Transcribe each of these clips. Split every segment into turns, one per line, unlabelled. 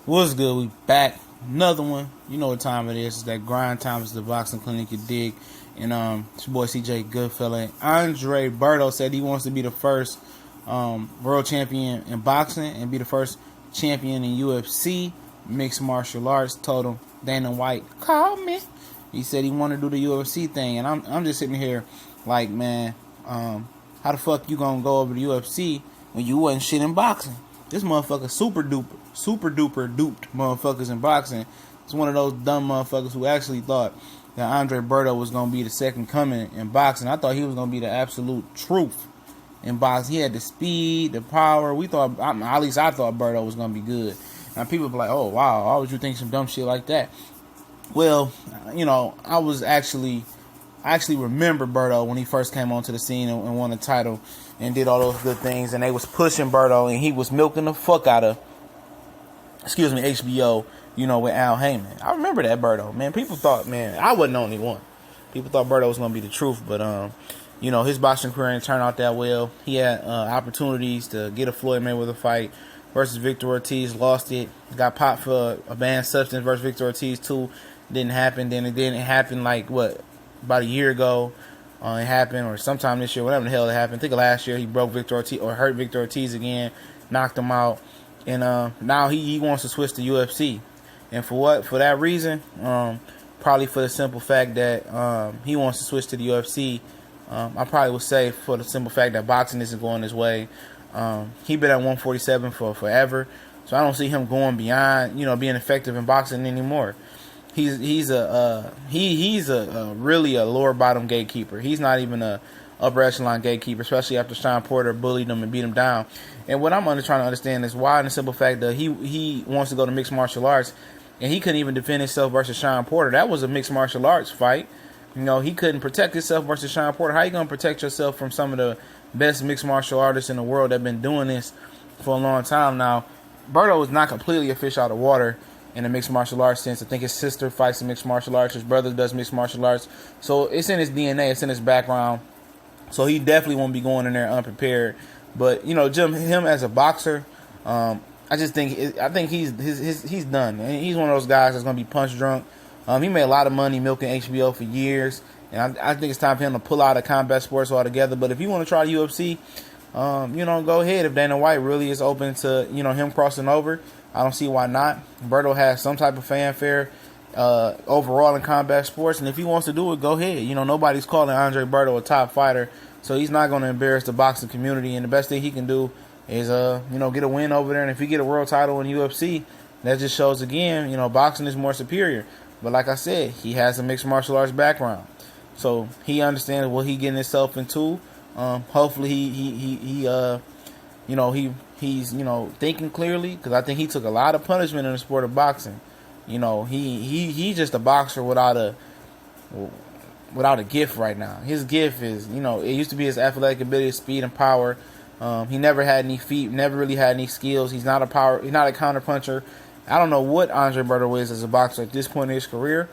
What's good? We back. Another one. You know what time it is. It's that grind time. It's the boxing clinic, you dig. And it's your boy CJ Goodfella. Andre Berto said he wants to be the first world champion in boxing and be the first champion in UFC, mixed martial arts. Told him Dana White, call me. He said he wanted to do the UFC thing. And I'm just sitting here like, man, how the fuck you gonna go over to UFC when you wasn't shit in boxing? This motherfucker super duper duped motherfuckers in boxing. It's one of those dumb motherfuckers who actually thought that Andre Berto was going to be the second coming in boxing. I thought he was going to be the absolute truth in boxing. He had the speed, the power. At least I thought Berto was going to be good. Now people be like, oh wow, why would you think some dumb shit like that? Well, you know, I actually remember Berto when he first came onto the scene and won the title and did all those good things, and they was pushing Berto and he was milking the fuck out of HBO, you know, with Al Heyman. I remember that Berto, man. People thought, man, I wasn't the only one. People thought Berto was gonna be the truth, but you know, his boxing career didn't turn out that well. He had opportunities to get a Floyd Mayweather fight versus Victor Ortiz, lost it. Got popped for a banned substance versus Victor Ortiz too. Didn't happen. Then it didn't happen like about a year ago. It happened, or sometime this year, whatever the hell it happened. I think last year he broke Victor Ortiz or hurt Victor Ortiz again, knocked him out, and now he wants to switch to UFC. And for what? For that reason, probably for the simple fact that he wants to switch to the UFC. I probably would say for the simple fact that boxing isn't going his way. He been at 147 for forever, so I don't see him going beyond, you know, being effective in boxing anymore. He's a really a lower bottom gatekeeper. He's not even a upper echelon gatekeeper, especially after Sean Porter bullied him and beat him down. And what I'm trying to understand is why, in the simple fact that he wants to go to mixed martial arts, and he couldn't even defend himself versus Sean Porter. That was a mixed martial arts fight. You know, he couldn't protect himself versus Sean Porter. How you gonna protect yourself from some of the best mixed martial artists in the world that have been doing this for a long time now? Berto is not completely a fish out of water in the mixed martial arts sense. I think his sister fights in mixed martial arts. His brother does mixed martial arts. So it's in his DNA. It's in his background. So he definitely won't be going in there unprepared. But, you know, him as a boxer, I think he's done. And he's one of those guys that's going to be punch drunk. He made a lot of money milking HBO for years. And I think it's time for him to pull out of combat sports altogether. But if you want to try UFC, you know, go ahead. If Dana White really is open to, you know, him crossing over, I don't see why not. Berto has some type of fanfare overall in combat sports, and if he wants to do it, go ahead. You know, nobody's calling Andre Berto a top fighter, so he's not going to embarrass the boxing community, and the best thing he can do is, you know, get a win over there, and if he get a world title in UFC, that just shows again, you know, boxing is more superior. But like I said, he has a mixed martial arts background, so he understands what he getting himself into. Hopefully he's you know, thinking clearly, because I think he took a lot of punishment in the sport of boxing. You know, he's just a boxer without a gift right now. His gift is, you know, it used to be his athletic ability, speed, and power. He never had any feet, never really had any skills. He's not a counter puncher. I don't know what Andre Berto is as a boxer at this point in his career.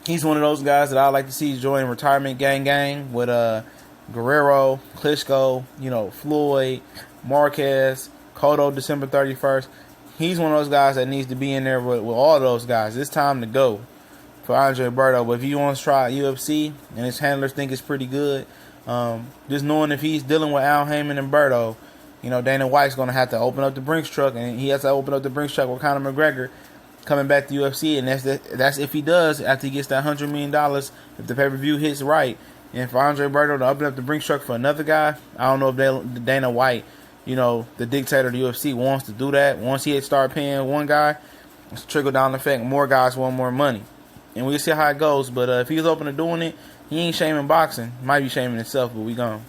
He's one of those guys that I like to see join retirement gang with Guerrero, Klitschko, you know, Floyd, Marquez, Cotto, December 31st. He's one of those guys that needs to be in there with all those guys. It's time to go for Andre Berto. But if you want to try UFC and his handlers think it's pretty good, just knowing if he's dealing with Al Heyman and Berto, you know, Dana White's going to have to open up the Brinks truck, and he has to open up the Brinks truck with Conor McGregor coming back to UFC, and that's if he does, after he gets that $100 million, if the pay-per-view hits right. And for Andre Berto to open up the Brinks truck for another guy, I don't know if Dana White, you know, the dictator of the UFC, wants to do that. Once he start paying one guy, it's a trickle-down effect. More guys want more money. And we'll see how it goes. But if he's open to doing it, he ain't shaming boxing. Might be shaming himself, but we gone.